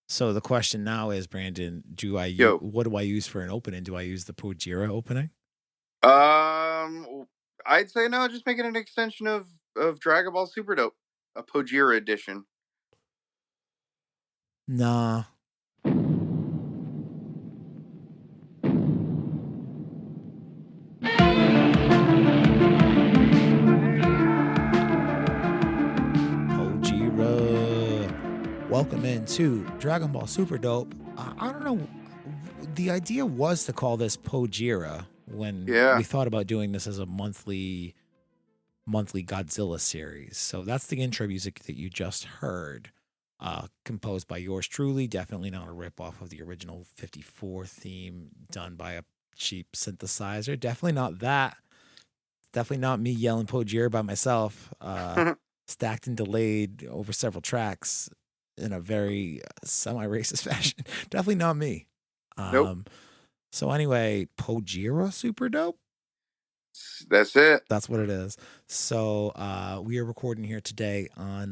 So the question now is, Brandon, Yo. what do I use for an opening? Do I use the Pojira opening? I'd say no. Just make it an extension of Dragon Ball Super Dope, a Pojira edition. Nah. Pojira. Welcome into Dragon Ball Super Dope. I don't know. The idea was to call this Pojira when we Yeah. thought about doing this as a monthly Godzilla series. So that's the intro music that you just heard, composed by yours truly. Definitely not a ripoff of the original 54 theme done by a cheap synthesizer. Definitely not that. Definitely not me yelling Pojir by myself, stacked and delayed over several tracks in a very semi-racist fashion. Definitely not me. Nope. So anyway, Pojira Super Dope. That's it. That's what it is. So we are recording here today on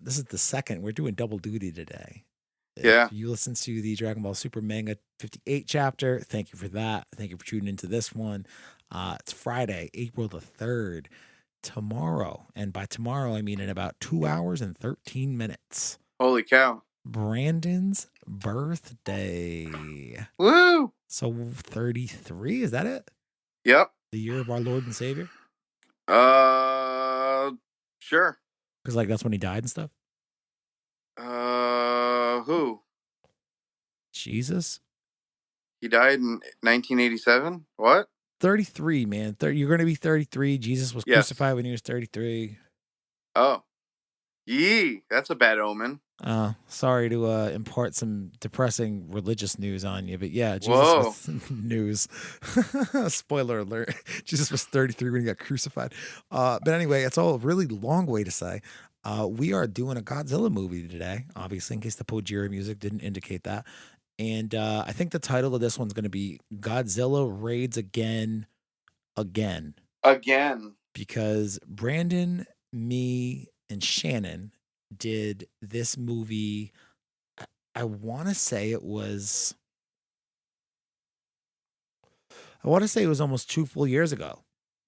this is the second. We're doing double duty today. Yeah. If you listen to the Dragon Ball Super Manga 58 chapter, thank you for that. Thank you for tuning into this one. It's Friday, April the 3rd, tomorrow. And by tomorrow, I mean in about 2 hours and 13 minutes. Holy cow. Brandon's birthday. Woo. So 33, is that it? Yep. The year of our Lord and Savior? Sure. Because like that's when he died and stuff? Who? Jesus? He died in 1987? What? 33, man. You're going to be 33. Jesus was Yes. crucified when he was 33. Oh. Yee. That's a bad omen. Sorry to impart some depressing religious news on you, but yeah, Jesus Whoa. was news. Spoiler alert. Jesus was 33 when he got crucified. But anyway, it's all a really long way to say. We are doing a Godzilla movie today, obviously, in case the Pojira music didn't indicate that. And I think the title of this one's going to be Godzilla Raids Again. Because Brandon, me, and Shannon did this movie. I want to say it was almost 2 full years ago.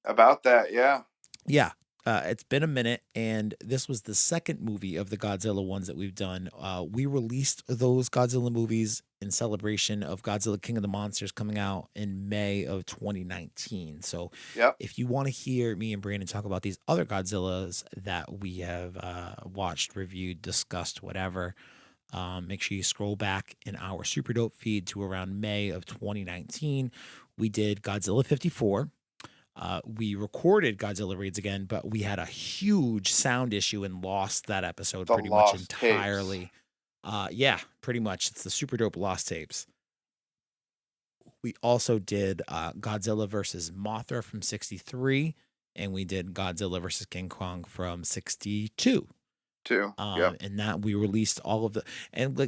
About that, yeah. Yeah. It's been a minute, and this was the second movie of the Godzilla ones that we've done. We released those Godzilla movies in celebration of Godzilla King of the Monsters coming out in May of 2019. So Yep. if you want to hear me and Brandon talk about these other Godzillas that we have watched, reviewed, discussed, whatever, make sure you scroll back in our Super Dope feed to around May of 2019. We did Godzilla 54. We recorded Godzilla Raids Again, but we had a huge sound issue and lost that episode pretty much entirely. Yeah, pretty much. It's the Super Dope Lost Tapes. We also did Godzilla versus Mothra from 63, and we did Godzilla versus King Kong from 62. Yep. And that we released all of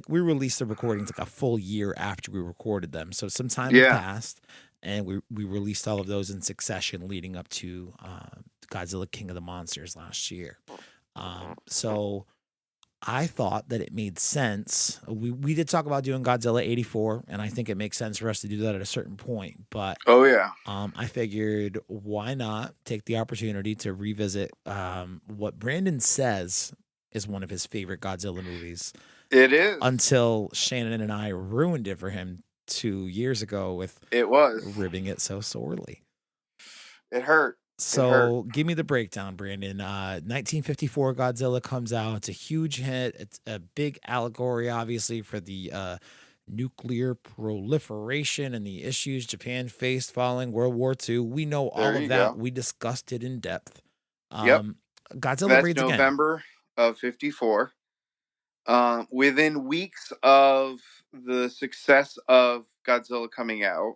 we released the recordings like a full year after we recorded them. So some time had passed, and we released all of those in succession leading up to Godzilla King of the Monsters last year. So I thought that it made sense. We did talk about doing Godzilla 84, and I think it makes sense for us to do that at a certain point. But I figured why not take the opportunity to revisit what Brandon says is one of his favorite Godzilla movies. It is. Until Shannon and I ruined it for him 2 years ago with ribbing it so sorely. It hurt. So give me the breakdown, Brandon. 1954 Godzilla comes out. It's a huge hit. It's a big allegory, obviously, for the nuclear proliferation and the issues Japan faced following World War II. We know all of that. We discussed it in depth. Godzilla Raids Again. November of 54. Within weeks of the success of Godzilla coming out,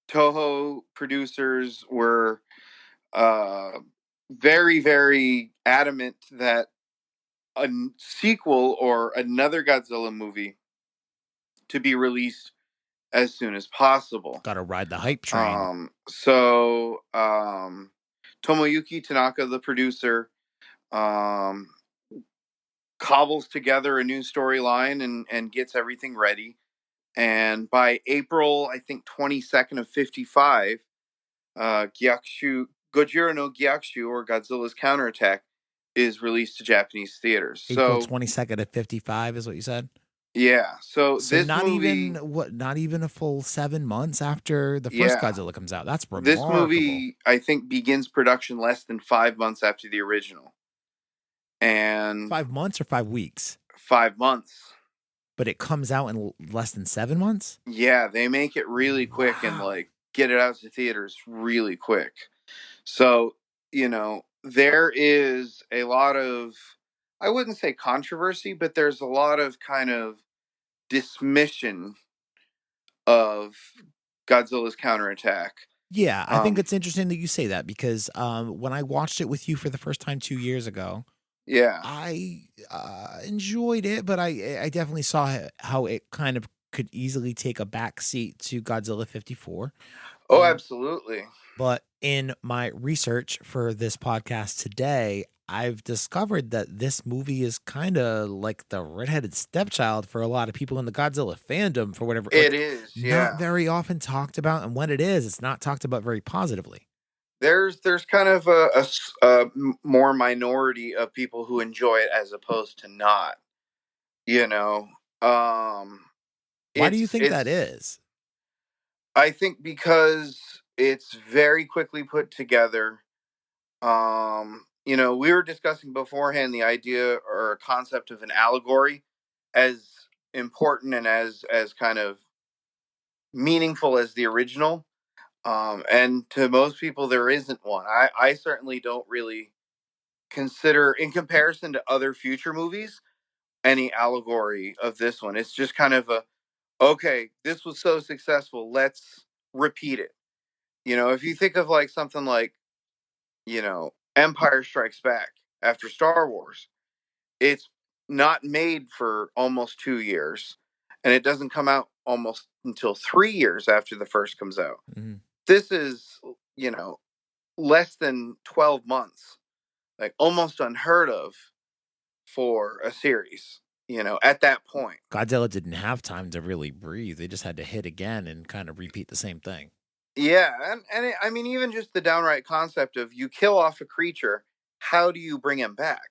Toho producers were very, very adamant that a sequel or another Godzilla movie to be released as soon as possible. Gotta ride the hype train. So Tomoyuki Tanaka, the producer, cobbles together a new storyline and gets everything ready. And by April, I think 22nd of 55, Gojira no Gyakushu, or Godzilla's Counterattack, is released to Japanese theaters. April So 22nd of 55 is what you said? yeah, so So this not even movie, not even a full 7 months after the first yeah, Godzilla comes out. That's this remarkable. movie I think begins production less than 5 months after the original, and 5 months or 5 weeks? 5 months. But it comes out in less than 7 months? Yeah, they make it really quick and Wow. like get it out to theaters really quick. So, there is a lot of, I wouldn't say controversy, but there's a lot of kind of dismission of Godzilla's counterattack. Yeah, I think Um, it's interesting that you say that because when I watched it with you for the first time 2 years ago, yeah. I enjoyed it, but I definitely saw how it kind of could easily take a back seat to Godzilla 54. Oh, Um, absolutely. but in my research for this podcast today, I've discovered that this movie is kind of like the redheaded stepchild for a lot of people in the Godzilla fandom for whatever, It like is, not yeah. very often talked about. And when it is, it's not talked about very positively. There's kind of more minority of people who enjoy it as opposed to not. You know, um, Why do you it's think that it's is? I think because it's very quickly put together. We were discussing beforehand the idea or concept of an allegory as important and as kind of meaningful as the original. And to most people, there isn't one. I certainly don't really consider, in comparison to other future movies, any allegory of this one. It's just kind of a, okay, this was so successful, let's repeat it. If you think of like something like, Empire Strikes Back after Star Wars, it's not made for almost 2 years, and it doesn't come out almost until 3 years after the first comes out. Mhm. This is, you know, less than 12 months, like almost unheard of for a series, at that point. Godzilla didn't have time to really breathe. They just had to hit again and kind of repeat the same thing. Yeah, I mean, even just the downright concept of you kill off a creature, how do you bring him back?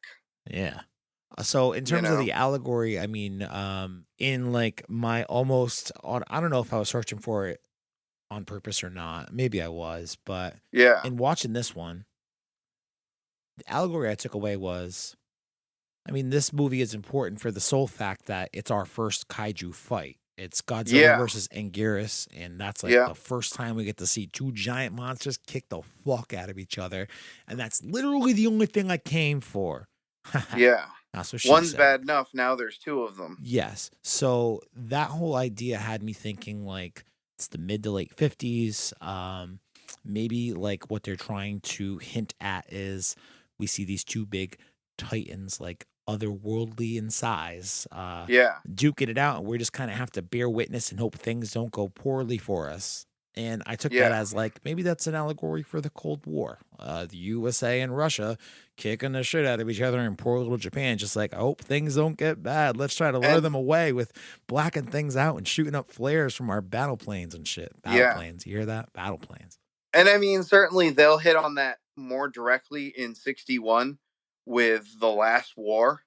Yeah. So in You terms of know? the allegory, I mean, in like my almost on, I don't know if I was searching for it on purpose or not. Maybe I was, but Yeah, in watching this one, the allegory I took away was, I mean, this movie is important for the sole fact that it's our first kaiju fight. It's Godzilla yeah, versus Anguirus, and that's like yeah, the first time we get to see two giant monsters kick the fuck out of each other. And that's literally the only thing I came for. yeah. That's what she One's said. bad enough. Now there's two of them. Yes. So that whole idea had me thinking like it's the mid to late 50s. Maybe like what they're trying to hint at is we see these two big titans like otherworldly in size, Yeah, duking it out, and we just kind of have to bear witness and hope things don't go poorly for us. And I took that yeah, as like maybe that's an allegory for the Cold War. The USA and Russia kicking the shit out of each other in poor little Japan, just like, I hope things don't get bad. Let's try to lure and them away with blacking things out and shooting up flares from our battle planes and shit. Battle yeah, planes. You hear that? Battle planes. and I mean, certainly they'll hit on that more directly in '61 with the Last War,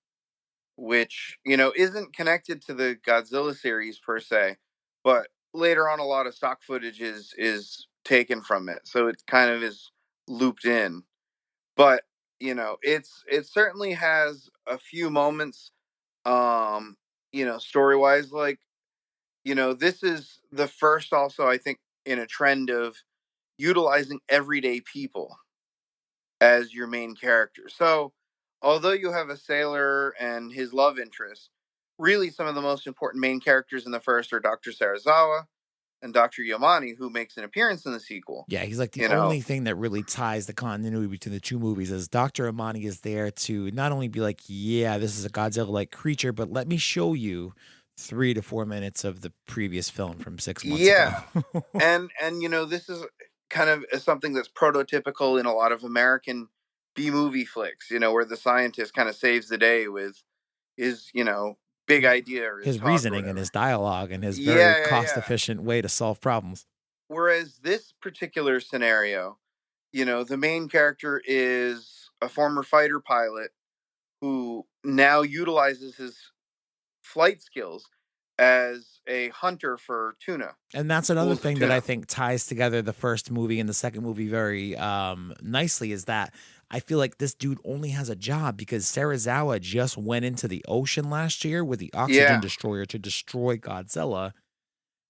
which isn't connected to the Godzilla series per se, but later on, a lot of stock footage is taken from it, so it kind of is looped in. But it certainly has a few moments, story wise, like this is the first, also I think, in a trend of utilizing everyday people as your main character. So, although you have a sailor and his love interest, really some of the most important main characters in the first are Dr. Sarazawa and Dr. Yamane, who makes an appearance in the sequel. Yeah, he's like the You know, only thing that really ties the continuity between the two movies is Dr. Amani is there to not only be like, yeah, this is a Godzilla-like creature, but let me show you 3 to 4 minutes of the previous film from 6 months ago. yeah, and this is kind of something that's prototypical in a lot of American B movie flicks. Where the scientist kind of saves the day with his big idea or his His talk or reasoning and whatever. his dialogue and his very Yeah, yeah, cost yeah. efficient way to solve problems. Whereas this particular scenario, the main character is a former fighter pilot who now utilizes his flight skills as a hunter for tuna, And that's another schools of thing that I tuna. think ties together the first movie and the second movie very nicely is that I feel like this dude only has a job because Serizawa just went into the ocean last year with the oxygen Yeah, destroyer to destroy Godzilla.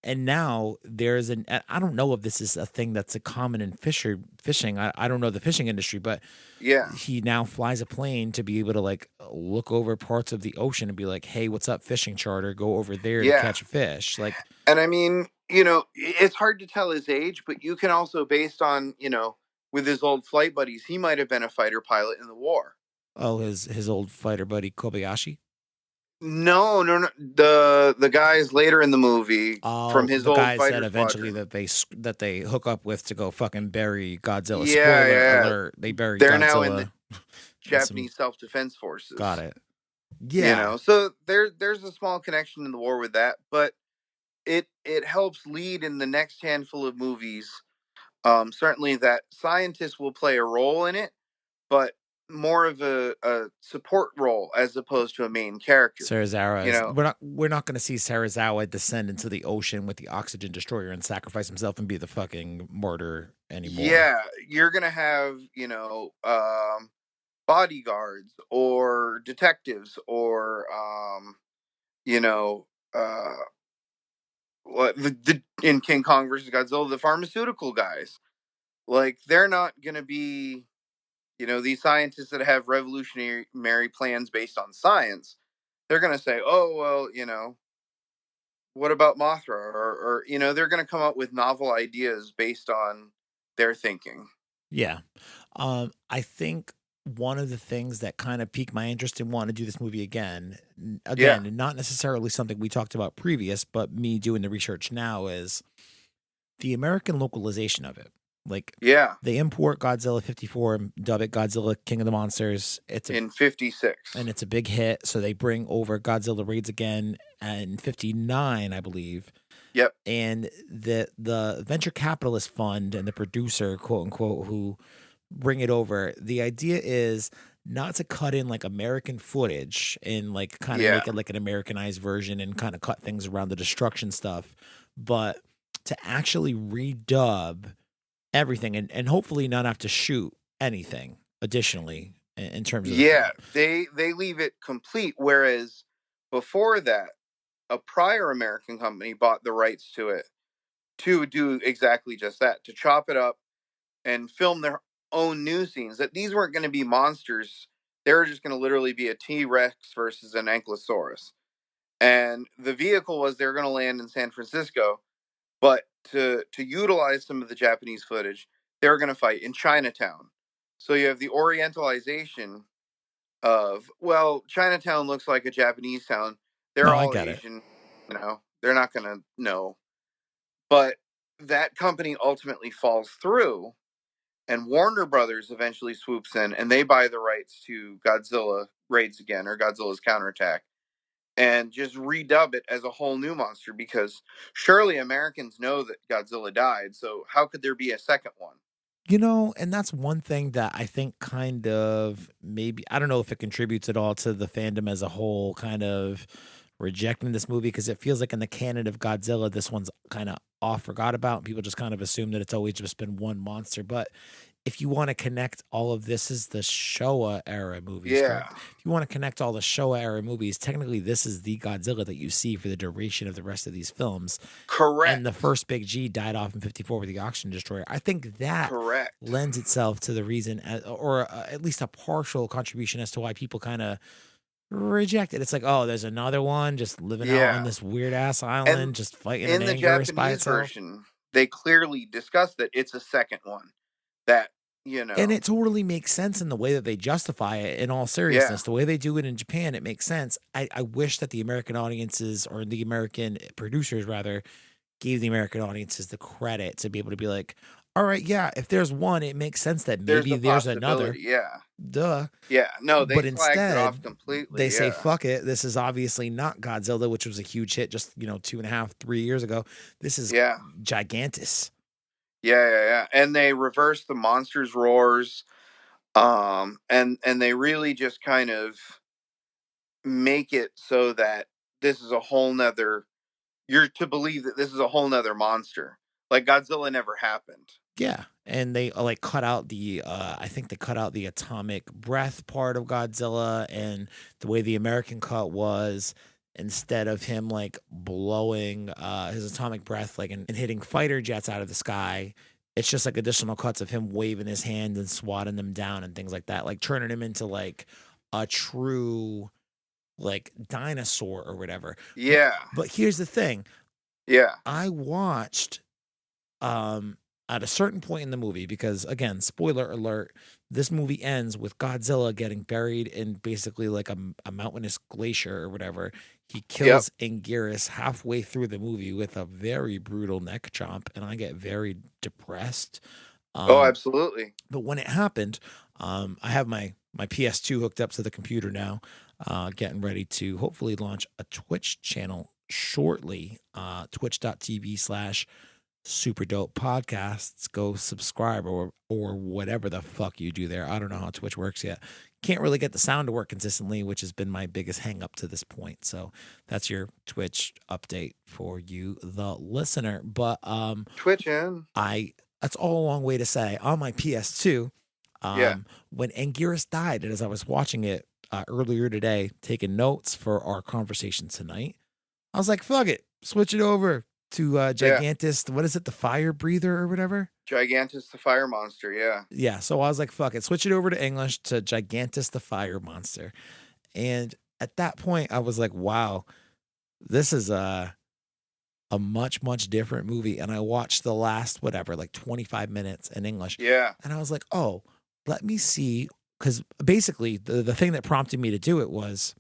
And now there's I don't know if this is a thing that's a common in fishing. I don't know the fishing industry, but yeah, he now flies a plane to be able to like look over parts of the ocean and be like, hey, what's up, fishing charter? Go over there to yeah. catch a fish. Like, And I mean, it's hard to tell his age, but you can also, based on, with his old flight buddies, he might have been a fighter pilot in the war. oh, his old fighter buddy Kobayashi. No, no, no. The guys later in the movie from Oh, his the old guys that fighter eventually squadron. that they hook up with to go fucking bury Godzilla. Yeah, Spoiler yeah. alert: they bury They're now in the Godzilla. And some Japanese self defense forces. got it. Yeah, So there's a small connection in the war with that, but it helps lead in the next handful of movies. Certainly that scientists will play a role in it, but more of a support role as opposed to a main character. Serizawa You is know, we're not going to see Serizawa descend into the ocean with the oxygen destroyer and sacrifice himself and be the fucking martyr anymore. yeah, you're gonna have bodyguards or detectives or you know uh what in King Kong versus Godzilla, the pharmaceutical guys. Like they're not gonna be these scientists that have revolutionary plans based on science. They're gonna say, oh well, what about Mothra? Or they're gonna come up with novel ideas based on their thinking. Yeah. I think one of the things that kind of piqued my interest in wanting to do this movie again, Yeah, again, not necessarily something we talked about previous, but me doing the research now is the American localization of it. Like yeah. they import Godzilla 54 and dub it Godzilla King of the Monsters. In '56. It's a big hit, so they bring over Godzilla Raids Again and 59, I believe. Yep. And the venture capitalist fund and the producer, quote unquote, who bring it over. The idea is not to cut in like American footage and like kind of Yeah. make it like an Americanized version and kind of cut things around the destruction stuff, but to actually redub everything and hopefully not have to shoot anything additionally in terms of the Yeah. film. They leave it complete. Whereas before that, a prior American company bought the rights to it to do exactly just that, to chop it up and film their own new scenes. That these weren't going to be monsters. They were just going to literally be a T-Rex versus an Ankylosaurus. And the vehicle was they're going to land in San Francisco, but to utilize some of the Japanese footage, they were going to fight in Chinatown. So you have the orientalization of, well, Chinatown looks like a Japanese town. They're No, I all get it. Asian, they're not going to know. But that company ultimately falls through, and Warner Brothers eventually swoops in and they buy the rights to Godzilla Raids Again, or Godzilla's Counterattack, and just redub it as a whole new monster, because surely Americans know that Godzilla died, so how could there be a second one? And that's one thing that I think kind of maybe I don't know if it contributes at all to the fandom as a whole kind of rejecting this movie because it feels like in the canon of Godzilla, this one's kind of off forgot about. People just kind of assume that it's always just been one monster. But if you want to connect all of this is the Showa era movies, Yeah, correct? If you want to connect all the Showa era movies, technically this is the Godzilla that you see for the duration of the rest of these films. And the correct, first big G died off in 54 with the oxygen destroyer. I think that correct. lends itself to the reason, or at least a partial contribution as to why people kind of reject it. It's like, oh, there's another one just living out on Yeah, this weird ass and island, just fighting an in the Anguirus by Japanese itself. version, they clearly discuss that it's a second one. That And it totally makes sense in the way that they justify it. In all yeah, seriousness, the way they do it in Japan, it makes sense. I wish that the American audiences or the American producers rather gave the American audiences the credit to be able to be like, all right, yeah, if there's one, it makes sense that There's maybe the there's another. possibility. Yeah. Duh. Yeah. No, they But flagged it off instead, they completely. say, Yeah. fuck it. This is obviously not Godzilla, which was a huge hit just, 2.5, 3 years ago. This is Yeah. Gigantus. Yeah. And they reversed the monsters' roars. And they really just kind of make it so that this is a whole nother, you're to believe that this is a whole nother monster. Like Godzilla never happened. Yeah. And they like cut out I think they cut out the atomic breath part of Godzilla, and the way the American cut was, instead of him like blowing his atomic breath like and hitting fighter jets out of the sky, it's just like additional cuts of him waving his hand and swatting them down and things like that, like turning him into like a true like dinosaur or whatever. But Yeah. but here's the thing. Yeah. I watched at a certain point in the movie, because again, spoiler alert, this movie ends with Godzilla getting buried in basically like a mountainous glacier or whatever. He Yep. kills Anguirus halfway through the movie with a very brutal neck chomp, and I get very depressed. Oh, Um, absolutely. but when it happened, I have my PS2 hooked up to the computer now, getting ready to hopefully launch a Twitch channel shortly, twitch.tv/ Super Dope Podcasts. Go subscribe or whatever the fuck you do there. I don't know how Twitch works yet. Can't really get the sound to work consistently, which has been my biggest hang up to this point. So that's your Twitch update for you, the listener. But Twitching. that's all a long way to say. On my PS2, Yeah. when Anguirus died, and as I was watching it earlier today, taking notes for our conversation tonight, I was like, fuck it, switch it over to Yeah. Gigantus. What is it, the fire breather or whatever? Gigantus the fire monster. Yeah. Yeah. So I was like, fuck it, switch it over to English to Gigantus the fire monster. And at that point, I was like, wow, this is a much different movie. And I watched the last whatever, like 25 minutes in English, Yeah. and I was like, oh, let me see, because basically the thing that prompted me to do it was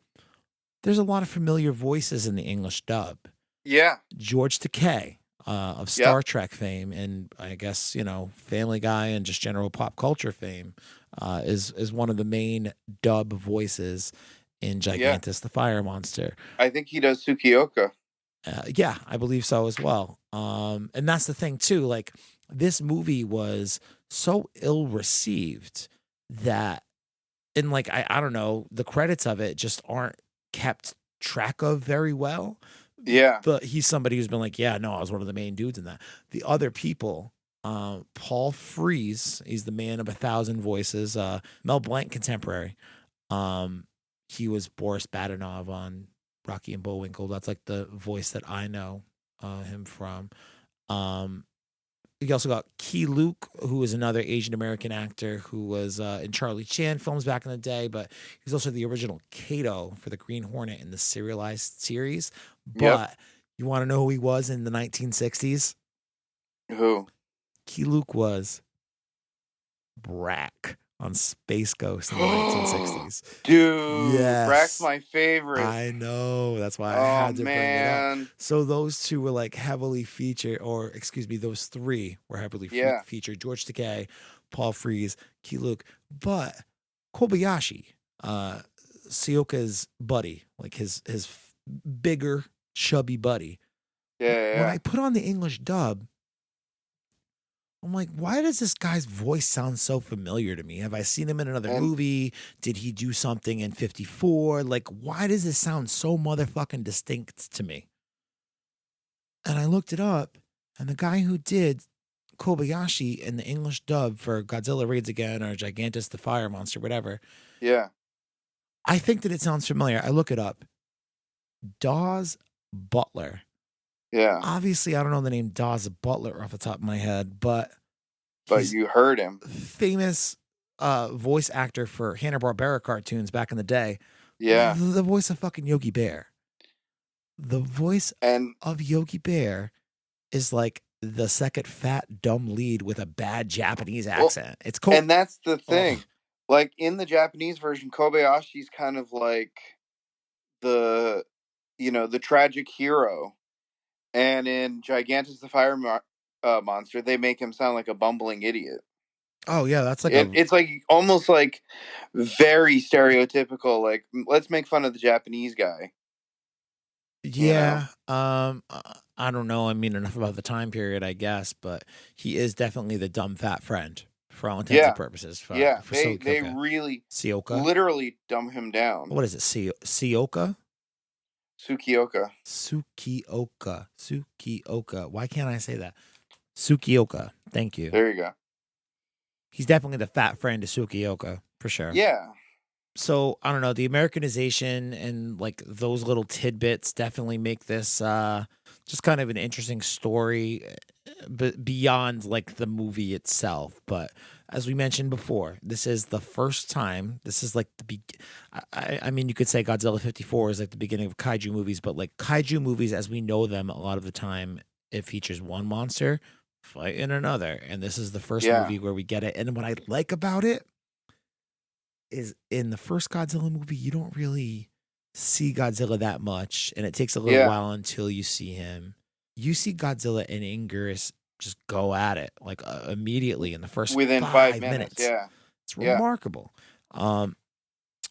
there's a lot of familiar voices in the English dub. Yeah. George Takei of Yep. Star Trek fame, and I guess Family Guy and just general pop culture fame, is one of the main dub voices in Yeah. Gigantus the Fire Monster. I think he does Tsukioka. Yeah, I believe so as well. And that's the thing too. Like, this movie was so ill received that, and like I don't know, the credits of it just aren't kept track of very well. Yeah. But he's somebody who's been like, yeah, no, I was one of the main dudes in that. The other people, Paul Frees, he's the man of 1,000 voices. Mel Blanc contemporary. He was Boris Badenov on Rocky and Bullwinkle. That's like the voice that I know him from. You also got Key Luke, who is another Asian American actor who was in Charlie Chan films back in the day, but he's also the original Kato for the Green Hornet in the serialized series. But you want to know who he was in the 1960s? Who? Key Luke was Brack on Space Ghost in the 1960s. Dude, Yes. Brack's my favorite. I know. That's why I had to bring it up. Man. So those two were like heavily featured, or excuse me, those three were heavily featured. George Takei, Paul Frees, Key Luke. But Kobayashi, Sioka's buddy, like his bigger, chubby buddy. Yeah. When I put on the English dub, I'm like, why does this guy's voice sound so familiar to me? Have I seen him in another movie? Did he do something in 54? Like, why does this sound so motherfucking distinct to me? And I looked it up, and the guy who did Kobayashi in the English dub for Godzilla Raids Again or Gigantus the Fire Monster, whatever. Yeah. I think that it sounds familiar. I look it up. Dawes Butler. Yeah. Obviously, I don't know the name Dawes Butler off the top of my head, but you heard him. Famous voice actor for Hanna-Barbera cartoons back in the day. Yeah. The voice of fucking Yogi Bear. The voice of Yogi Bear is like the second fat, dumb lead with a bad Japanese accent. It's cool. And that's the thing. Like, in the Japanese version, Kobayashi's kind of like the tragic hero. And in Gigantus the Fire monster, they make him sound like a bumbling idiot. Oh yeah, that's like a It's like almost like very stereotypical. Like, let's make fun of the Japanese guy. You know? yeah. I don't know. I mean, enough about the time period, I guess, but he is definitely the dumb fat friend for all intents and Yeah, purposes yeah. for They Silkyoka. really, Sioka. literally dumb him down. What is it? Sioka? Tsukioka. Sukioka. Sukioka. Why can't I say that? Sukioka. Thank you. There you go. He's definitely the fat friend of Sukioka for sure. Yeah, So I don't know, the Americanization and like those little tidbits definitely make this just kind of an interesting story, but beyond like the movie itself. But as we mentioned before, this is the first time. This is like I mean, you could say Godzilla 54 is like the beginning of kaiju movies, but like kaiju movies as we know them, a lot of the time it features one monster fighting another, and this is the first yeah, movie where we get it. And what I like about it is in the first Godzilla movie, you don't really see Godzilla that much, and it takes a little yeah. while until you see him. You see Godzilla and Anguirus just go at it like immediately in the first Within 5 minutes. 5 minutes. Yeah, It's yeah, remarkable.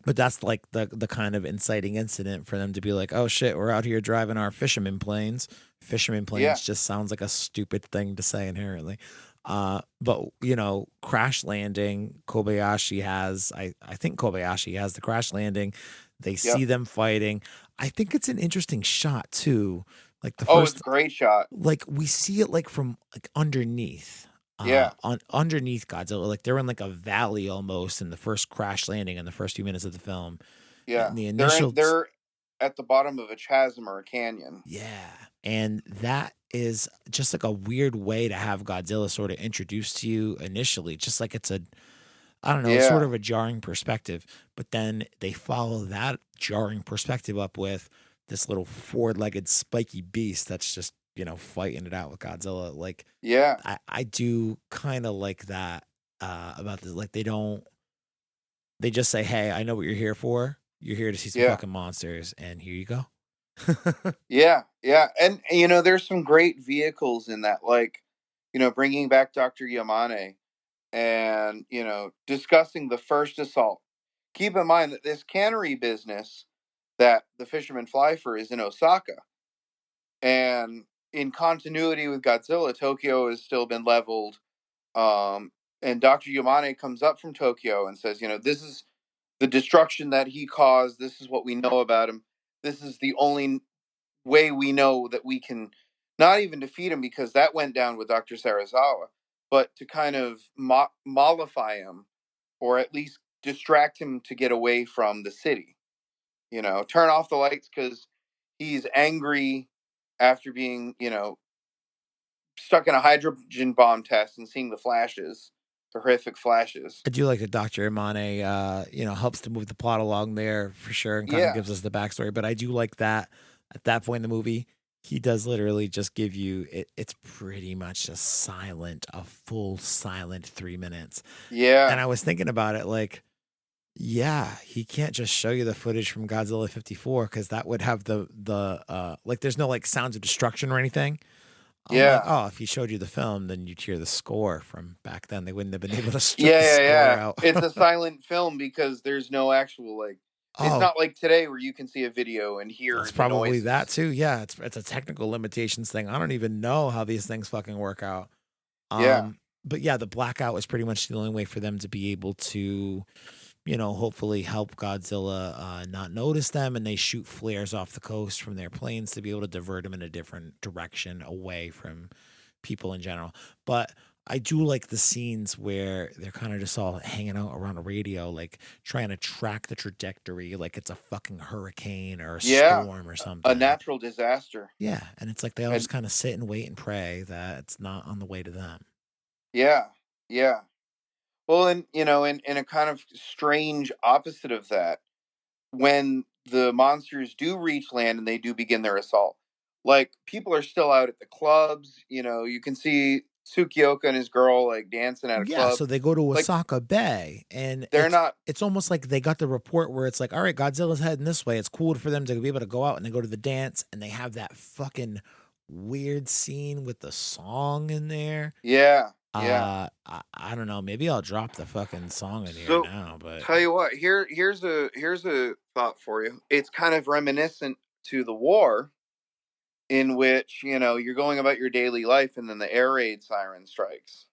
But that's like the kind of inciting incident for them to be like, oh shit, we're out here driving our fisherman planes. Fisherman yeah. planes just sounds like a stupid thing to say inherently. But you know, crash landing, Kobayashi has I think Kobayashi has the crash landing. They Yep. see them fighting. I think it's an interesting shot too. Like the Oh, it's first a great shot. like we see it like from like underneath. Yeah, On underneath Godzilla, like they're in like a valley almost in the first crash landing in the first few minutes of the film. yeah. And the They're initial they're at the bottom of a chasm or a canyon. yeah. And that is just like a weird way to have Godzilla sort of introduced to you initially. Just like it's a I don't know, it's sort Yeah, of a jarring perspective. But then they follow that jarring perspective up with this little four-legged spiky beast that's just, you know, fighting it out with Godzilla. Like yeah, I do kind of like that about this. Like they just say, "Hey, I know what you're here for. You're here to see some yeah, fucking monsters, and here you go." yeah, yeah. And there's some great vehicles in that, like, bringing back Dr. Yamane and discussing the first assault. Keep in mind that this cannery business that the fishermen fly for is in Osaka, and in continuity with Godzilla, Tokyo has still been leveled. And Dr. Yamane comes up from Tokyo and says, this is the destruction that he caused. This is what we know about him. This is the only way we know that we can not even defeat him, because that went down with Dr. Sarazawa, but to kind of mollify him, or at least distract him to get away from the city. Turn off the lights because he's angry after being, stuck in a hydrogen bomb test and seeing the flashes, the horrific flashes. I do like that Dr. Imane, you know, helps to move the plot along there for sure and kind of Yeah, gives us the backstory. But I do like that at that point in the movie, he does literally just give you it's pretty much just silent, a full silent 3 minutes. And yeah, I was thinking about it like, yeah, he can't just show you the footage from Godzilla 54 because that would have the like there's no like sounds of destruction or anything. I'm like, yeah. oh, if he showed you the film, then you'd hear the score from back then. They wouldn't have been able to strip Yeah, the yeah, score yeah. out. It's a silent film because there's no actual, like, it's Oh, not like today where you can see a video and hear that's the probably that noises. too. Yeah, it's a technical limitations thing. I don't even know how these things fucking work out. Yeah, But yeah, the blackout was pretty much the only way for them to be able to, you know, hopefully help Godzilla not notice them, and they shoot flares off the coast from their planes to be able to divert them in a different direction away from people in general. But I do like the scenes where they're kind of just all hanging out around a radio, like trying to track the trajectory, like it's a fucking hurricane or a yeah. storm or A something. natural disaster. Yeah, and it's like they all And just kind of sit and wait and pray that it's not on the way to them. yeah, yeah. Well, and, in a kind of strange opposite of that, when the monsters do reach land and they do begin their assault, like, people are still out at the clubs. You can see Tsukioka and his girl, like, dancing at a Yeah, club. so they go to Like, Osaka Bay, and they're not. it's almost like they got the report where it's like, all right, Godzilla's heading this way. It's cool for them to be able to go out and they go to the dance, and they have that fucking weird scene with the song in there. Yeah, yeah. I don't know. Maybe I'll drop the fucking song in here So now, but tell you what, here's a thought for you. It's kind of reminiscent to the war, in which you're going about your daily life, and then the air raid siren strikes.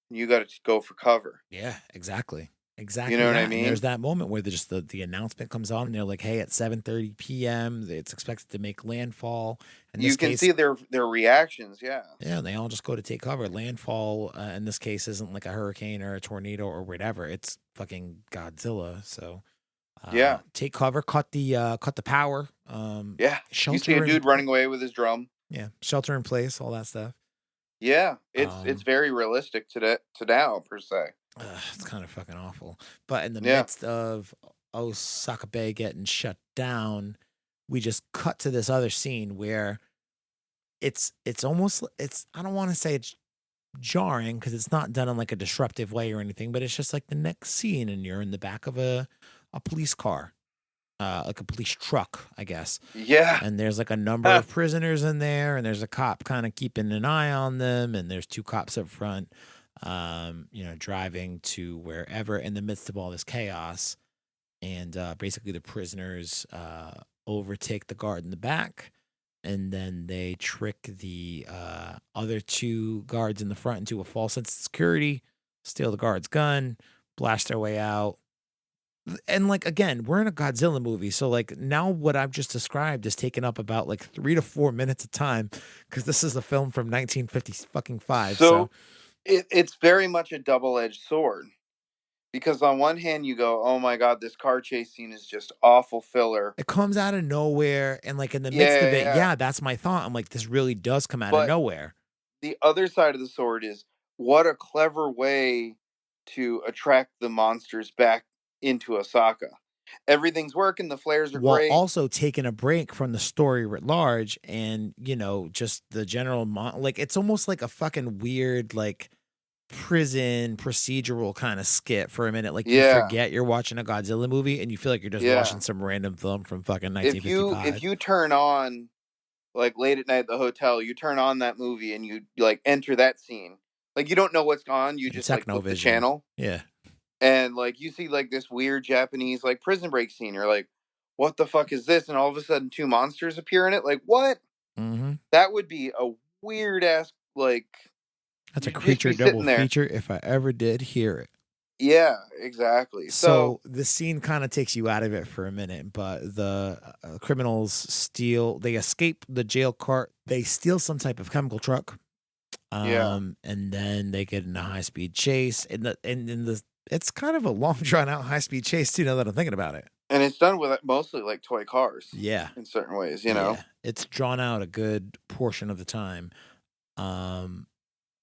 You got to go for cover. yeah, exactly. You Exactly know what I that. And there's mean? that moment where the announcement comes on and they're like, "Hey, at 7:30 p.m., it's expected to make landfall." In this You can case, see their reactions. Yeah, yeah, they all just go to take cover. Landfall, in this case, isn't like a hurricane or a tornado or whatever. It's fucking Godzilla. So, yeah, take cover, cut the power, yeah. You see a shelter in dude running away with his drum. yeah, shelter in place, all that stuff. Yeah, it's Um, very realistic to now per se. it's kind of fucking awful. But in the Yeah, midst of Osaka Bay getting shut down, we just cut to this other scene where it's almost it's I don't want to say it's jarring because it's not done in like a disruptive way or anything, but it's just like the next scene and you're in the back of a police car, like a police truck, I guess. yeah. And there's like a number of prisoners in there, and there's a cop kind of keeping an eye on them, and there's two cops up front, driving to wherever in the midst of all this chaos. And basically, the prisoners overtake the guard in the back, and then they trick the other two guards in the front into a false sense of security, steal the guard's gun, blast their way out. And like again, we're in a Godzilla movie, so like now what I've just described is taken up about like 3 to 4 minutes of time because this is a film from 1950 fucking five. So So it's very much a double-edged sword, because on one hand you go, "Oh my god, this car chase scene is just awful filler." it comes out of nowhere, and like in the midst Yeah, of it, yeah. yeah, that's my thought. I'm like, this really does come out of But nowhere. the other side of the sword is, what a clever way to attract the monsters back into Osaka. Everything's working, the flares are While great. also taking a break from the story writ large, and just the general like it's almost like a fucking weird like prison procedural kind of skit for a minute. Like you Yeah, forget you're watching a Godzilla movie and you feel like you're just yeah. watching some random film from fucking If 1955. you turn on, like, late at night at the hotel, you turn on that movie and you like enter that scene. Like, you don't know what's on, you And just like flip the Technovision. channel, Yeah. and like you see like this weird Japanese like prison break scene. You're like, what the fuck is this? And all of a sudden two monsters appear in it. Like, what? Hmm. That would be a weird ass, like, That's a you'd just creature be double sitting there. feature if I ever did hear it. Yeah, exactly. So So the scene kind of takes you out of it for a minute, but the criminals they escape the jail cart, they steal some type of chemical truck, yeah, and then they get in a high speed chase, and in the it's kind of a long drawn out high speed chase too. Now that I'm thinking about it, and it's done with mostly like toy cars yeah, in certain ways. yeah, it's drawn out a good portion of the time. Um,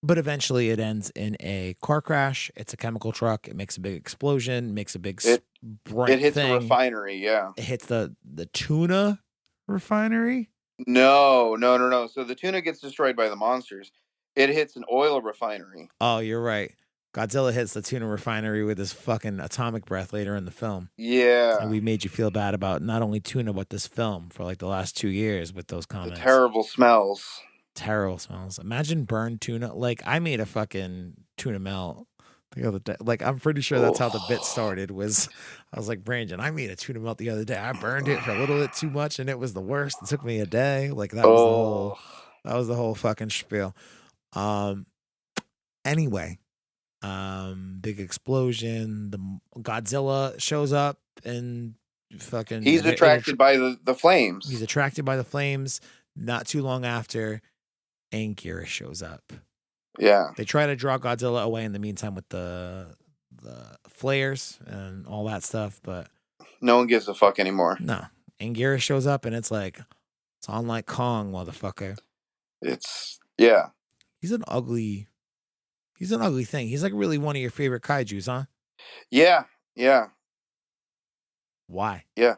But eventually it ends in a car crash. It's a chemical truck. It makes a big explosion, makes a big It it bright hits a thing. refinery. Yeah. It hits the tuna refinery. No, no, no, no. So the tuna gets destroyed by the monsters. It hits an oil refinery. Oh, you're right. Godzilla hits the tuna refinery with his fucking atomic breath later in the film. And Yeah, we made you feel bad about not only tuna, but this film for like the last 2 years with those the comments. terrible smells. Terrible smells. Imagine burned tuna. Like I made a fucking tuna melt the other day. Like I'm pretty sure that's how the bit Oh, started. Was I was like, Brandon, I made a tuna melt the other day. I burned it for a little bit too much, and it was the worst. It took me a day. Like oh, that was the whole fucking spiel. Um. Anyway, big explosion. The Godzilla shows up and fucking he's attracted by the he's flames. attracted by the flames. Not too long after, Anguirus shows up. Yeah, They try to draw Godzilla away in the meantime with the flares and all that stuff, but no one gives a fuck anymore. no. Anguirus shows up and it's like it's on like Kong, motherfucker. It's yeah, He's an ugly he's an ugly thing. He's like really one of your favorite kaijus, huh? yeah, yeah, Why? yeah.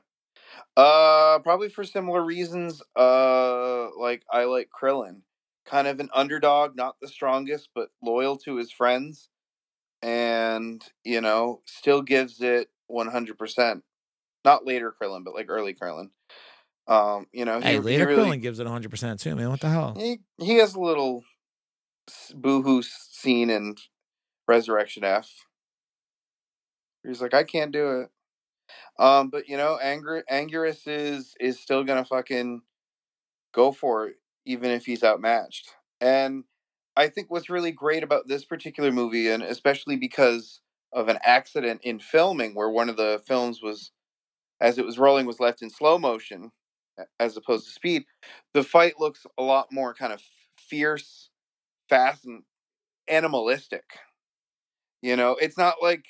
Probably for similar reasons. Like, I like Krillin, kind of an underdog, not the strongest, but loyal to his friends, and still gives it 100%. Not later Krillin, but like early Krillin. You know, Hey, he Later really Krillin gives it 100% too, man. What the hell? he has a little boohoo scene in Resurrection F. He's like, I can't do it. But you know, Anguirus is still gonna fucking go for it, even if he's outmatched. And I think what's really great about this particular movie, and especially because of an accident in filming, where one of the films was, as it was rolling, was left in slow motion as opposed to speed, the fight looks a lot more kind of fierce, fast, and animalistic. You know, it's not like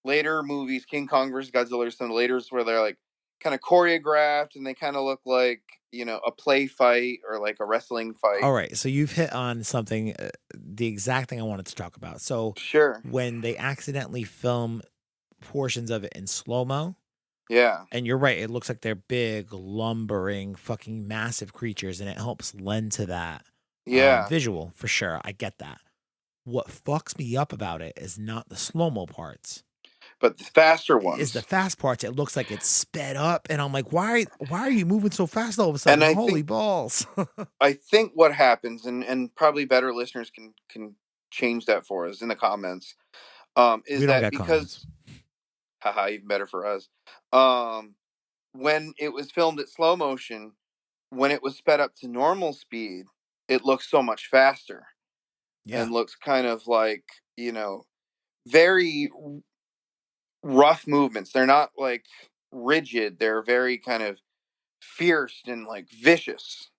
later movies, King Kong versus Godzilla, or some later where they're like kind of choreographed and they kind of look like, you know, a play fight or like a wrestling fight. All right, so you've hit on something, the exact thing I wanted to talk about. So Sure. when they accidentally film portions of it in slow mo, Yeah. and you're right, it looks like they're big, lumbering, fucking massive creatures, and it helps lend to that Yeah. visual for sure. I get that. What fucks me up about it is not the slow mo parts; But the faster is the ones. fast parts. It looks like it's sped up, and I'm like, why are you moving so fast all of a And sudden? Holy balls! I think what happens, and probably better listeners can change that for us in the comments, is We don't that get comments. because haha, even better for us. Um when it was filmed at slow motion, when it was sped up to normal speed, it looks so much faster Yeah. and looks kind of like, you know, very rough movements. They're not like rigid, they're very kind of fierce and like vicious,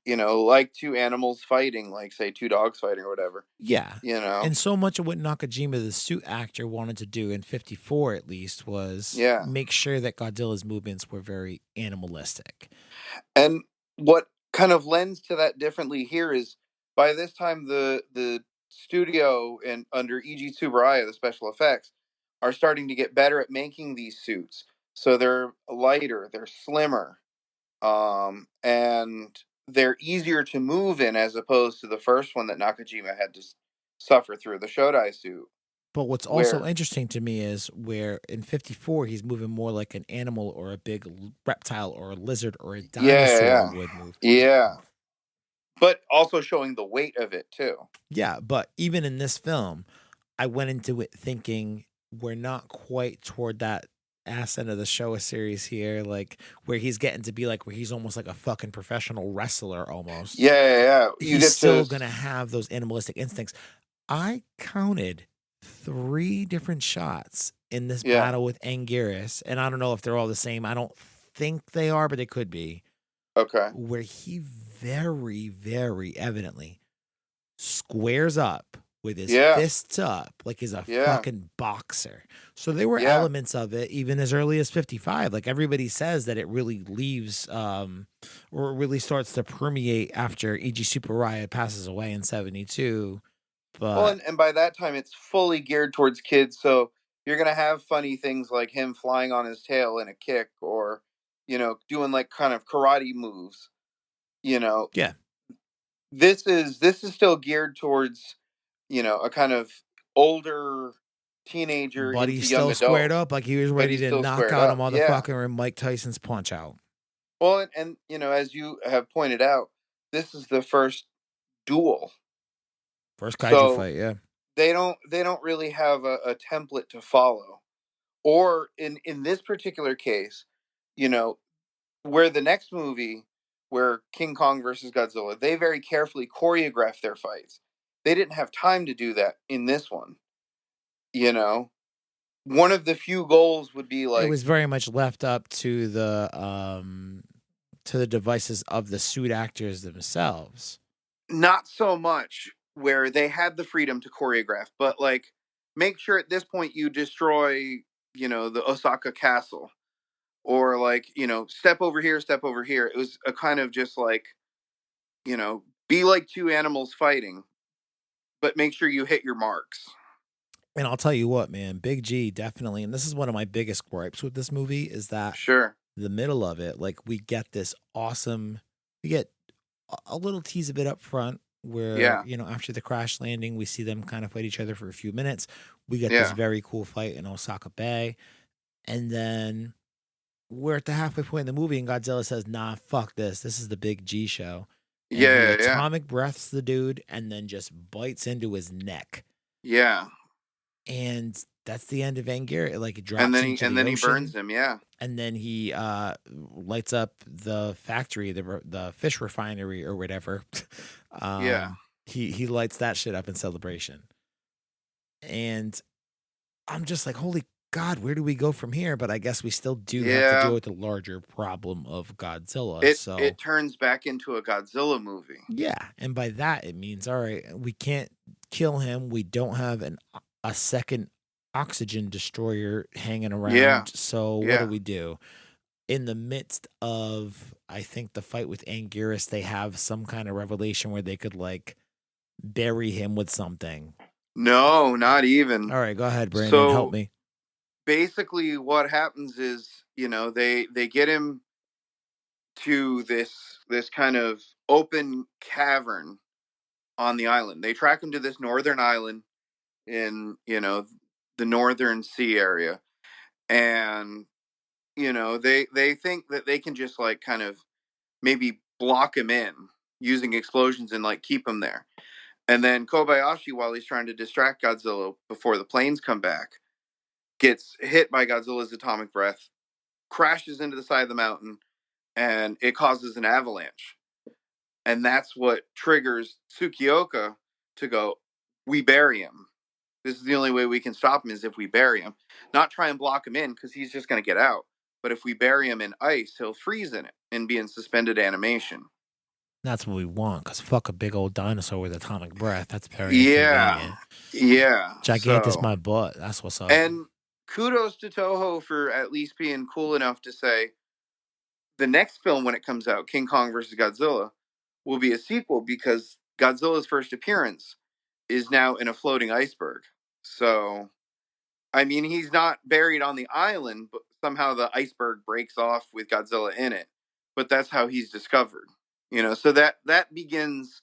you know, like two animals fighting, like say two dogs fighting or whatever, Yeah. you know. And so much of what Nakajima, the suit actor, wanted to do in 54 at least was Yeah. make sure that Godzilla's movements were very animalistic. And what kind of lends to that differently here is by this time the studio and under EG Tsuburaya, the special effects, are starting to get better at making these suits. So they're lighter, they're slimmer, and they're easier to move in as opposed to the first one that Nakajima had to suffer through, the Shodai suit, But what's also where interesting to me is where in 54 he's moving more like an animal or a big reptile or a lizard or a dinosaur yeah, would move. yeah, but also showing the weight of it too. Yeah, but even in this film, I went into it thinking we're not quite toward that ass end of the Showa series here, like where he's getting to be like where he's almost like a fucking professional wrestler almost. Yeah, yeah, yeah. You He's get to still gonna have those animalistic instincts. I counted 3 different shots in this yeah. battle with Anguirus, and I don't know if they're all the same. I don't think they are, but they could be. Okay. Where he very, very evidently squares up with his Yeah. fists up like he's a Yeah. fucking boxer. So there were Yeah. elements of it even as early as 55. Like everybody says that it really leaves or it really starts to permeate after E.G. Super Riot passes away in 72. Well, But and by that time it's fully geared towards kids, so you're gonna have funny things like him flying on his tail in a kick, or you know, doing like kind of karate moves. You know, yeah, this is still geared towards, you know, a kind of older teenager but into he's young still squared adult, up like he was but ready he's to still knock squared out a up. Yeah. motherfucker in Mike Tyson's punch out. Well, and you know, as you have pointed out, this is the first duel, First kaiju so fight, yeah. they don't really have a template to follow. Or in this particular case, you know, where the next movie, where King Kong versus Godzilla, they very carefully choreograph their fights. They didn't have time to do that in this one. You know, one of the few goals would be It like was very much left up to the devices of the suit actors themselves. not so much where they had the freedom to choreograph, but like make sure at this point you destroy, you know, the Osaka castle, or like, you know, step over here, step over here. It was a kind of just like, you know, be like two animals fighting, but make sure you hit your marks. And I'll tell you what, man, Big G definitely, and this is one of my biggest gripes with this movie is that Sure. the middle of it, like we get this awesome, we get a little tease of it up front where, Yeah. you know, after the crash landing, we see them kind of fight each other for a few minutes. We get this Yeah. very cool fight in Osaka Bay. And then we're at the halfway point in the movie, and Godzilla says, "Nah, fuck this. This is the big G show," and he Yeah, yeah, atomic breaths the dude, and then just bites into his neck, yeah. and that's the end of Anguirus. Like it And drops then he into and the then he burns ocean, him. Yeah, and then he lights up the factory, the fish refinery or whatever. yeah, He lights that shit up in celebration, and I'm just like, holy God, where do we go from here? But I guess we still do have to deal yeah. with the larger problem of Godzilla. It So turns back into a Godzilla movie. yeah, and by that it means all right, we can't kill him. We don't have a second oxygen destroyer hanging Yeah, around. So what do yeah. we do? In the midst of, I think, the fight with Anguirus, they have some kind of revelation where they could like bury him with something. No, not even. All right, go ahead, Brandon. Help So me. basically, what happens is, they get him to this kind of open cavern on the island. They track him to this northern island in the northern sea area, and they think that they can just like kind of maybe block him in using explosions and like keep him there. And then Kobayashi, while he's trying to distract Godzilla before the planes come back, gets hit by Godzilla's atomic breath, crashes into the side of the mountain, and it causes an avalanche. And that's what triggers Tsukioka to go, we bury him. This is the only way we can stop him is if we bury him. Not try and block him in because he's just going to get out. But if we bury him in ice, he'll freeze in it and be in suspended animation. That's what we want, because fuck a big old dinosaur with atomic breath. That's very Yeah. inconvenient. Yeah. Gigantus So, my butt. That's what's up. and kudos to Toho for at least being cool enough to say the next film, when it comes out, King Kong versus Godzilla, will be a sequel because Godzilla's first appearance is now in a floating iceberg. So, I mean, he's not buried on the island, but somehow the iceberg breaks off with Godzilla in it. But that's how he's discovered. So that begins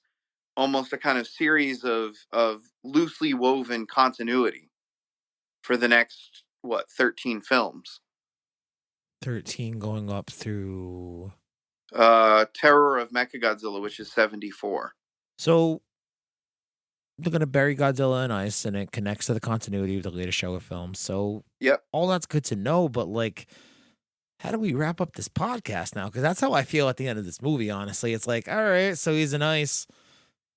almost a kind of series of loosely woven continuity for the next 13 films. 13 going up through. Terror of Mechagodzilla, which is 74. So they're going to bury Godzilla in ice, and it connects to the continuity of the latest Showa film. So Yep. all that's good to know, but like, how do we wrap up this podcast now? Because that's how I feel at the end of this movie, honestly. It's like, all right, so he's in ice.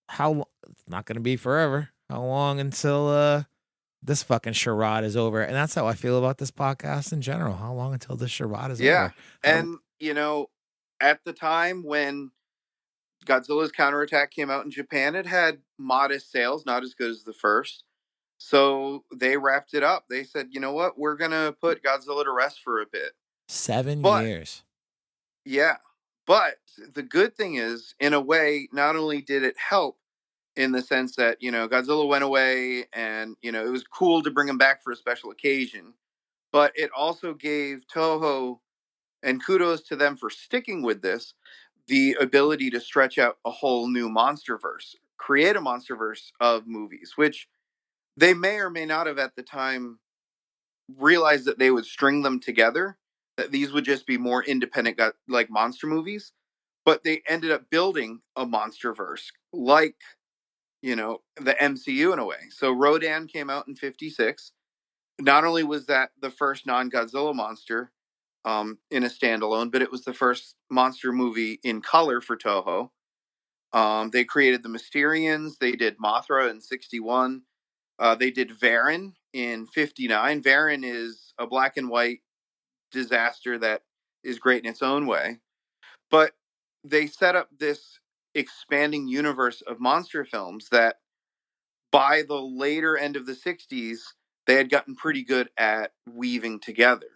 It's not going to be forever. How long until this fucking charade is over? And that's how I feel about this podcast in general. How long until this charade is Yeah. over? And, at the time when Godzilla's counterattack came out in Japan, it had modest sales, not as good as the first. So they wrapped it up. They said, you know what? We're going to put Godzilla to rest for a bit. 7 But, years. yeah. But the good thing is, in a way, not only did it help in the sense that, Godzilla went away and, it was cool to bring him back for a special occasion, but it also gave Toho, and kudos to them for sticking with this, the ability to stretch out a whole new monsterverse, create a monsterverse of movies, which they may or may not have at the time realized that they would string them together, that these would just be more independent, like monster movies. But they ended up building a monsterverse, like, the MCU in a way. So Rodan came out in 56. Not only was that the first non-Godzilla monster in a standalone, but it was the first monster movie in color for Toho. They created the Mysterians. They did Mothra in 61. They did Varan in 59. Varan is a black and white disaster that is great in its own way. But they set up this expanding universe of monster films that by the later end of the 60s, they had gotten pretty good at weaving together.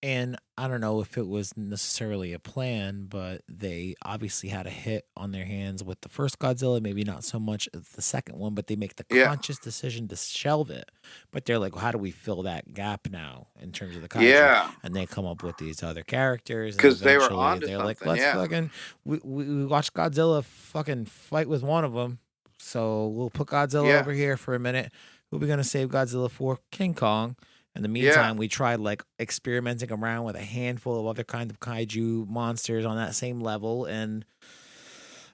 And I don't know if it was necessarily a plan, but they obviously had a hit on their hands with the first Godzilla, maybe not so much as the second one, but they make the Yeah. conscious decision to shelve it. But they're like, well, how do we fill that gap now in terms of the kaiju? Yeah. And they come up with these other characters. And 'Cause they were eventually onto they're like, something, let's yeah. fucking, we watched Godzilla fucking fight with one of them. So we'll put Godzilla Yeah. over here for a minute. Who are we going to save Godzilla for? King Kong. In the Yeah. meantime, we tried like experimenting around with a handful of other kinds of kaiju monsters on that same level, and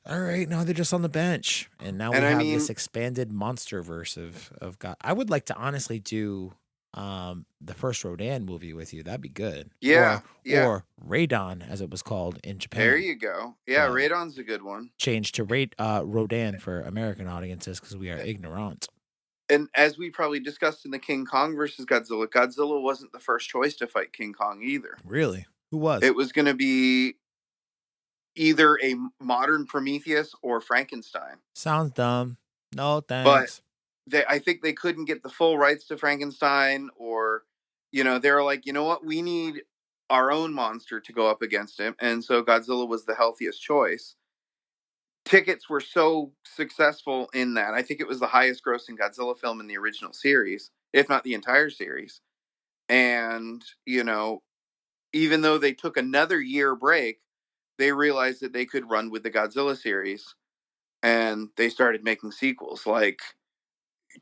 all right, now they're just on the bench, and now we And I have this mean, expanded monster verse of God. I would like to honestly do the first Rodan movie with you. That'd be good, yeah, yeah. or Radon as it was called in There Japan, you go. Yeah, but Radon's a good one. changed to Rodan for American audiences because we are ignorant. And as we probably discussed in the King Kong versus Godzilla, Godzilla wasn't the first choice to fight King Kong either. Really, who was? It was going to be either a modern Prometheus or Frankenstein. Sounds dumb. No But thanks. I think they couldn't get the full rights to Frankenstein, or, they're like, you know what, we need our own monster to go up against him. And so Godzilla was the healthiest choice. Tickets were so successful in that. I think it was the highest grossing Godzilla film in the original series, if not the entire series. And, even though they took another year break, they realized that they could run with the Godzilla series, and they started making sequels, like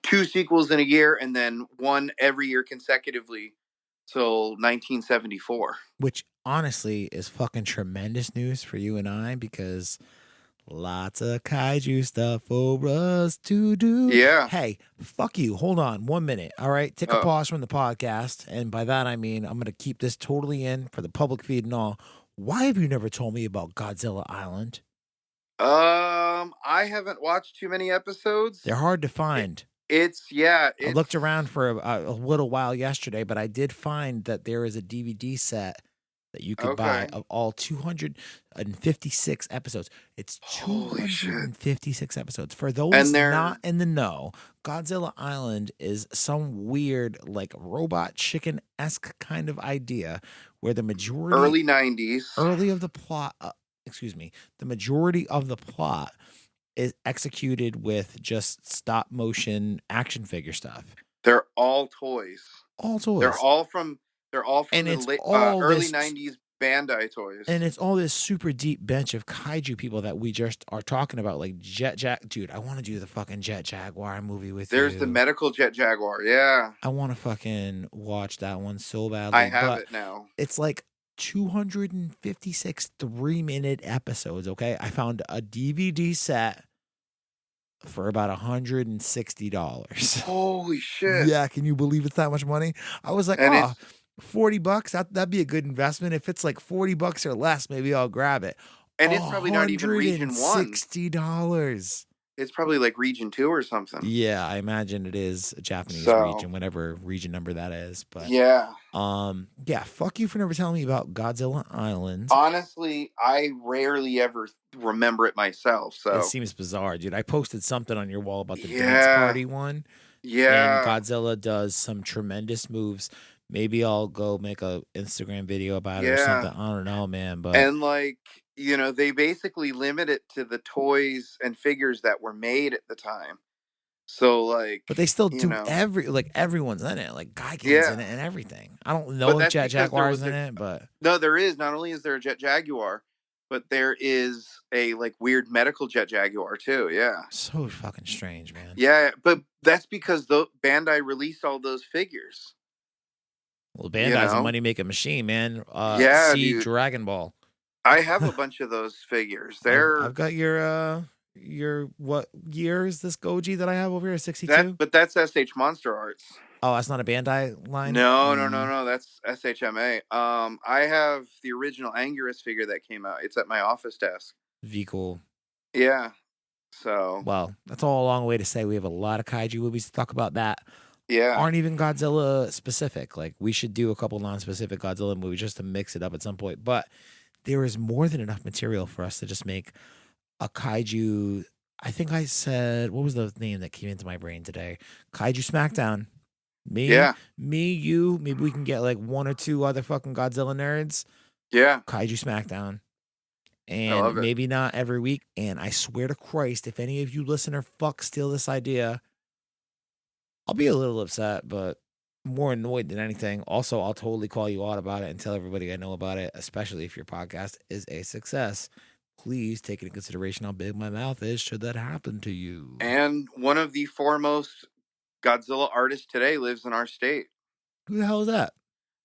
2 sequels in a year and then one every year consecutively till 1974. Which honestly is fucking tremendous news for you and I because lots of kaiju stuff for us to do. Yeah. Hey, fuck you. Hold on 1 minute. All right. Take a Oh. pause from the podcast. And by that, I mean, I'm going to keep this totally in for the public feed and all. Why have you never told me about Godzilla Island? I haven't watched too many episodes. They're hard to find. It's I looked around for a little while yesterday, but I did find that there is a DVD set that you could buy okay. of all 256 episodes. It's Holy shit. 256 episodes. For And those they're not in the know, Godzilla Island is some weird, like robot chicken esque kind of idea where the majority early 90s. the majority of the plot is executed with just stop motion action figure stuff. They're all toys. All They're toys. all from And the it's all early this 90s Bandai toys. and it's all this super deep bench of kaiju people that we just are talking about, like dude, I want to do the fucking Jet Jaguar movie with There's the you. medical Jet Jaguar. Yeah. I want to fucking watch that one so badly. I have but it now. it's like 256 3-minute episodes. Okay, I found a DVD set for about $160. Holy shit. Yeah, can you believe it's that much money? I was like, And oh, it's $40. That'd be a good investment. If it's like $40 or less, maybe I'll grab it. it's probably not even region 1. $160. It's probably like region 2 or something. Yeah, I imagine it is a Japanese So, region, whatever region number that is. But yeah. yeah, fuck you for never telling me about Godzilla Island. Honestly, I rarely ever remember it myself. So It seems bizarre, dude. I posted something on your wall about the dance yeah. party one. Yeah. And Godzilla does some tremendous moves. Maybe I'll go make a Instagram video about it or something. I don't know, man. But And like, they basically limit it to the toys and figures that were made at the time. So like, but they still do everyone's in it, like Geigen's Yeah. in it and everything. I don't know But if that's Jet because there Jaguar's was in it, but no, there is. Not only is there a Jet Jaguar, but there is a like weird medical Jet Jaguar too. Yeah. so fucking strange, man. Yeah, but that's because the Bandai released all those figures. Well, Bandai's a money making machine, man. Yeah, see dude. Dragon Ball. I have a bunch of those figures. They're I've got your what year is this Goji that I have over here? 62. but that's SH Monster Arts. Oh, that's not a Bandai line. No. That's SHMA. I have the original Anguirus figure that came out. It's at my office desk. V cool. Yeah. So. Well, that's all a long way to say we have a lot of kaiju movies to talk about that. Yeah. Aren't even Godzilla specific. Like we should do a couple non-specific Godzilla movies just to mix it up at some point. But there is more than enough material for us to just make a kaiju. I think I said, what was the name that came into my brain today? Kaiju Smackdown. Me, you. Maybe we can get like 1 or 2 other fucking Godzilla nerds. Yeah. Kaiju Smackdown. And maybe not every week. And I swear to Christ, if any of you listener steal this idea, I'll be a little upset, but more annoyed than anything. Also, I'll totally call you out about it and tell everybody I know about it, especially if your podcast is a success. Please take into consideration how big my mouth is should that happen to you. And one of the foremost Godzilla artists today lives in our state. Who the hell is that?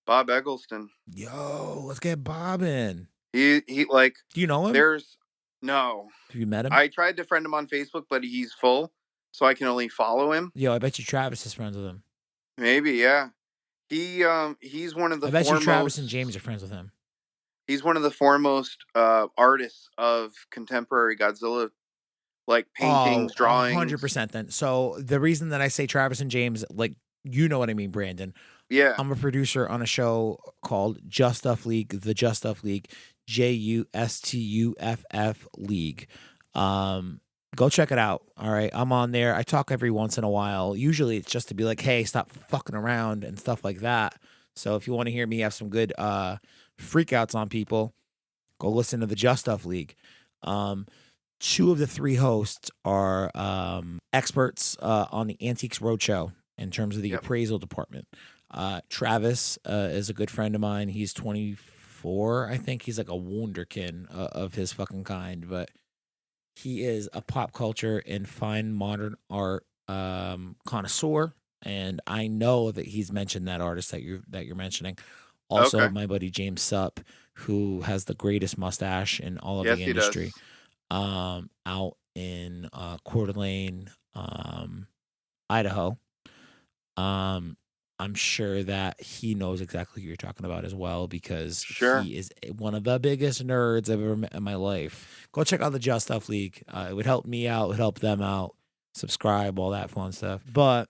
Bob Eggleston. Yo, let's get Bob in. He like Do you know him? there's no. Have you met him? I tried to friend him on Facebook, but he's full, so I can only follow him. Yo, I bet you Travis is friends with him. Maybe, yeah. He's one of the I bet you Travis and foremost. James are friends with him. He's one of the foremost artists of contemporary Godzilla, like Oh, paintings, drawings. 100% then. So the reason that I say Travis and James, like, you know what I mean, Brandon. Yeah. I'm a producer on a show called Just Stuff League, the Just Stuff League, JUSTUFF League. Go check it out. All right. I'm on there. I talk every once in a while. Usually it's just to be like, hey, stop fucking around and stuff like that. So if you want to hear me have some good freakouts on people, go listen to the Just Stuff League. Two of the three hosts are experts on the Antiques Roadshow in terms of the appraisal department. Travis is a good friend of mine. He's 24. I think he's like a wunderkind of his fucking kind, but he is a pop culture and fine modern art connoisseur. And I know that he's mentioned that artist that you're mentioning. Also, Okay. my buddy James Supp, who has the greatest mustache in all of Yes, the he does. industry, out in Coeur d'Alene, Idaho. I'm sure that he knows exactly who you're talking about as well because Sure. he is one of the biggest nerds I've ever met in my life. Go check out the Just Stuff League. It would help me out, it would help them out. Subscribe, all that fun stuff. But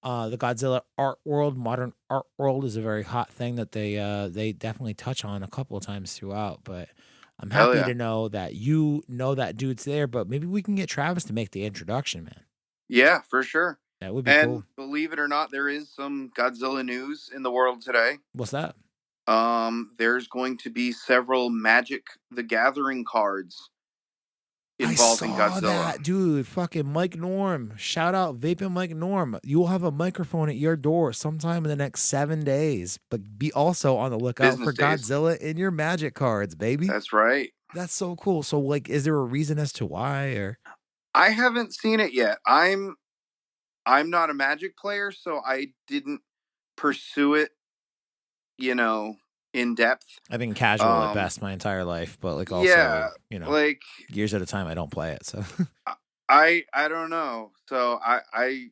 the Godzilla art world, modern art world, is a very hot thing that they definitely touch on a couple of times throughout. But I'm Hell happy yeah. to know that you know that dude's there. But maybe we can get Travis to make the introduction, man. Yeah, for sure. That would be And cool. believe it or not, there is some Godzilla news in the world today. What's that? There's going to be several Magic the Gathering cards I involving saw Godzilla. that, dude. Fucking Mike Norm. Shout out Vaping Mike Norm. You will have a microphone at your door sometime in the next 7 days. But be also on the lookout Business for days. Godzilla in your Magic cards, baby. That's right. That's so cool. So, like, is there a reason as to why? Or I haven't seen it yet. I'm not a Magic player, so I didn't pursue it, in depth. I've been casual at best my entire life, but like also, Yeah, like years at a time I don't play it. So I don't know. So I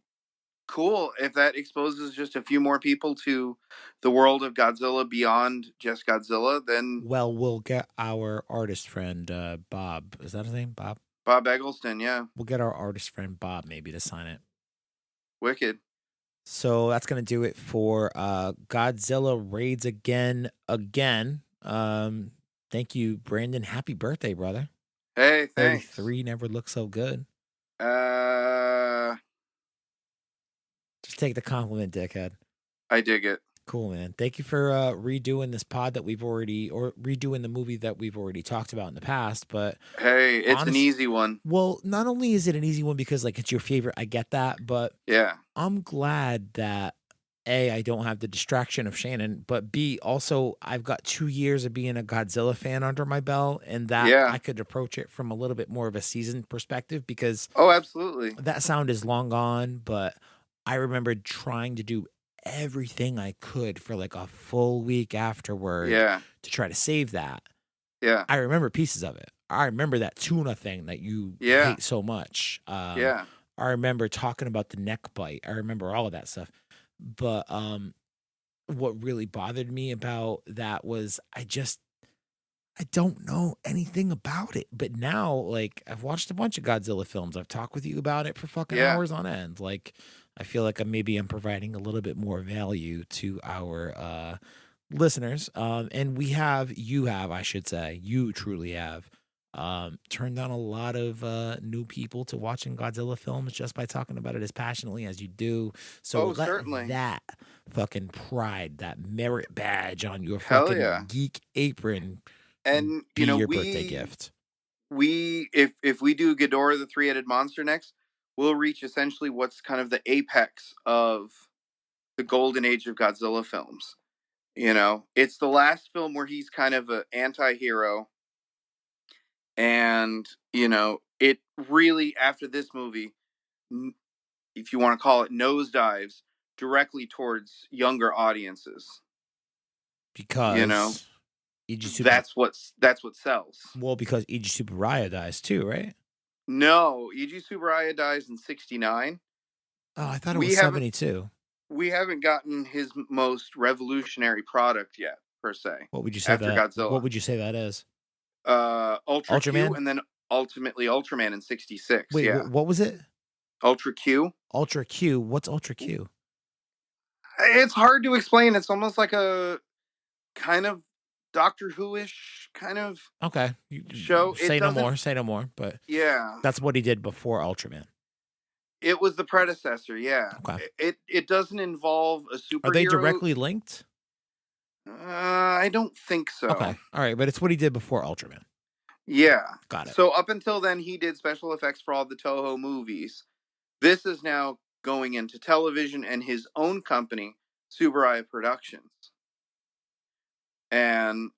cool if that exposes just a few more people to the world of Godzilla beyond just Godzilla, then well, we'll get our artist friend Bob. Is that his name? Bob? Bob Eggleston, yeah. We'll get our artist friend Bob maybe to sign it. Wicked. So that's gonna do it for Godzilla Raids Again. Thank you, Brandon. Happy birthday, brother. Hey, thanks. 33 never looked so good. Uh Just take the compliment, dickhead. I dig it. Cool, man. Thank you for redoing this pod that we've already, or redoing the movie that we've already talked about in the past. But Hey, it's an easy one. Well, not only is it an easy one because like it's your favorite, I get that, but Yeah. I'm glad that A, I don't have the distraction of Shannon, but B, also I've got 2 years of being a Godzilla fan under my belt, and that I could approach it from a little bit more of a seasoned perspective because Oh, absolutely. that sound is long gone, but I remember trying to do everything I could for like a full week afterward to try to save that. Yeah. I remember pieces of it. I remember that tuna thing that you hate so much. I remember talking about the neck bite. I remember all of that stuff. But what really bothered me about that was I don't know anything about it. But now, like, I've watched a bunch of Godzilla films. I've talked with you about it for fucking hours on end. Like, I feel like I'm providing a little bit more value to our listeners. And you truly have turned on a lot of new people to watching Godzilla films just by talking about it as passionately as you do. So certainly. That fucking pride, that merit badge on your fucking geek apron, and be your birthday gift. If we do Ghidorah the three-headed monster next, we'll reach essentially what's kind of the apex of the golden age of Godzilla films. It's the last film where he's kind of an anti-hero. And, it really, after this movie, if you want to call it, nosedives directly towards younger audiences. Because That's what sells. Well, because Iji Tsuburaya dies too, right? No, Iji Tsuburaya dies in 69. Oh, I thought it was 72. We haven't gotten his most revolutionary product yet, per se. What would you say after that? Godzilla? What would you say that is? Ultra Ultraman? Q, and then ultimately Ultraman in 66. Wait, yeah. what was it? Ultra Q. Ultra Q. What's Ultra Q? It's hard to explain. It's almost like a kind of Doctor Who-ish kind of show. Say no more. Say no more. But yeah, that's what he did before Ultraman. It was the predecessor. Yeah. Okay. It doesn't involve a superhero. Are they directly linked? I don't think so. Okay. All right, but it's what he did before Ultraman. Yeah. Got it. So up until then, he did special effects for all the Toho movies. This is now going into television and his own company, Tsuburaya Productions. And,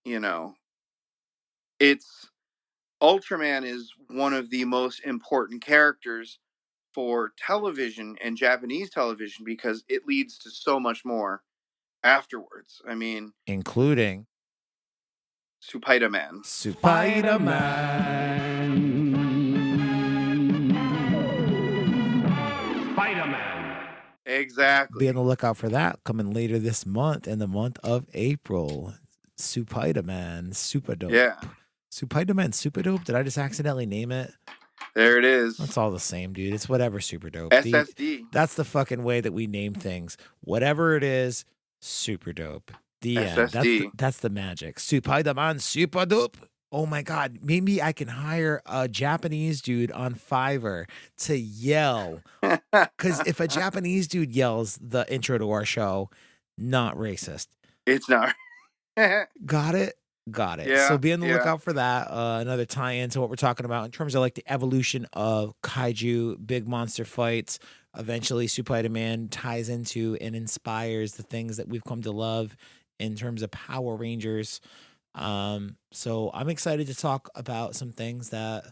Ultraman is one of the most important characters for television and Japanese television because it leads to so much more afterwards. I mean, including Spider-Man. Exactly. Be on the lookout for that coming later this month, in the month of April. Spider-Man, super dope. Yeah. Spider-Man, super dope. Did I just accidentally name it? There it is. That's all the same, dude. It's whatever, super dope. SSD. That's the fucking way that we name things. Whatever it is, super dope. The SSD. end. That's the magic. Spider-Man, super dope. Oh my God. Maybe I can hire a Japanese dude on Fiverr to yell. Because if a Japanese dude yells the intro to our show, not racist. It's not. Got it? Got it. Yeah, so be on the lookout for that. Another tie-in to what we're talking about in terms of like the evolution of kaiju, big monster fights. Eventually, Spider-Man ties into and inspires the things that we've come to love in terms of Power Rangers. So I'm excited to talk about some things that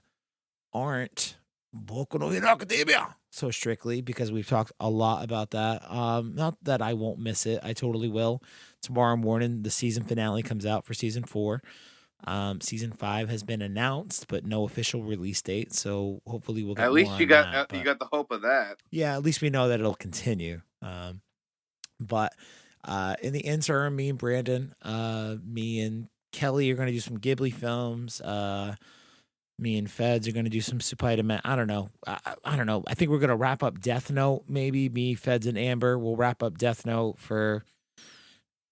aren't Boku no Hero Academia so strictly, because we've talked a lot about that. Not that I won't miss it. I totally will. Tomorrow morning, the season finale comes out for season 4. Season 5 has been announced, but no official release date. So hopefully we'll get at more least you on got that, you got the hope of that. Yeah, at least we know that it'll continue. But in the interim, me and Brandon, me and Kelly are going to do some Ghibli films. Me and Feds are going to do some Spider-Man. I don't know. I don't know. I think we're going to wrap up Death Note. Maybe me, Feds, and Amber will wrap up Death Note for,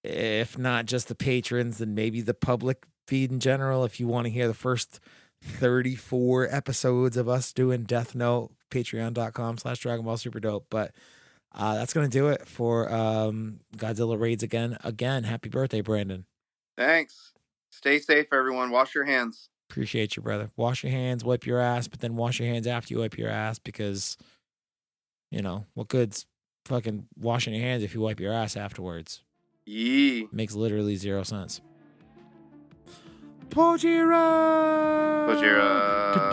if not just the patrons, then maybe the public feed in general. If you want to hear the first 34 episodes of us doing Death Note, patreon.com/Dragon Ball Super Dope. But that's going to do it for Godzilla Raids Again. Again, happy birthday, Brandon. Thanks. Stay safe, everyone. Wash your hands. Appreciate you, brother. Wash your hands, wipe your ass, but then wash your hands after you wipe your ass, because, what good's fucking washing your hands if you wipe your ass afterwards? Yee. Makes literally 0 sense. Pojira! Pojira.